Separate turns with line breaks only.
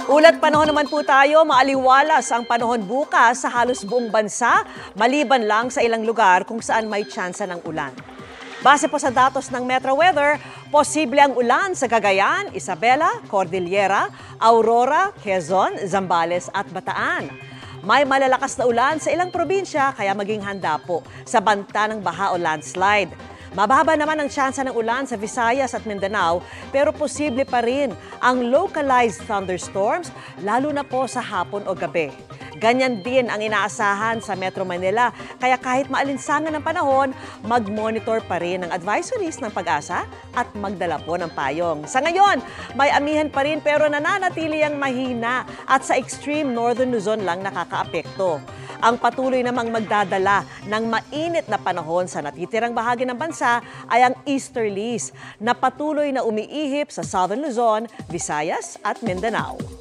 Ulat panahon naman po tayo, maaliwalas ang panahon bukas sa halos buong bansa, maliban lang sa ilang lugar kung saan may tsansa ng ulan. Base po sa datos ng Metro Weather, posible ang ulan sa Cagayan, Isabela, Cordillera, Aurora, Quezon, Zambales at Bataan. May malalakas na ulan sa ilang probinsya kaya maging handa po sa banta ng baha o landslide. Mababa naman ang tsansa ng ulan sa Visayas at Mindanao pero posible pa rin ang localized thunderstorms lalo na po sa hapon o gabi. Ganyan din ang inaasahan sa Metro Manila kaya kahit maalinsangan ng panahon, mag-monitor pa rin ang advisories ng Pag-asa at magdala po ng payong. Sa ngayon, may amihan pa rin pero nananatili ang mahina at sa extreme northern Luzon lang nakakaapekto. Ang patuloy namang magdadala ng mainit na panahon sa natitirang bahagi ng bansa ay ang easterlies na patuloy na umiihip sa southern Luzon, Visayas at Mindanao.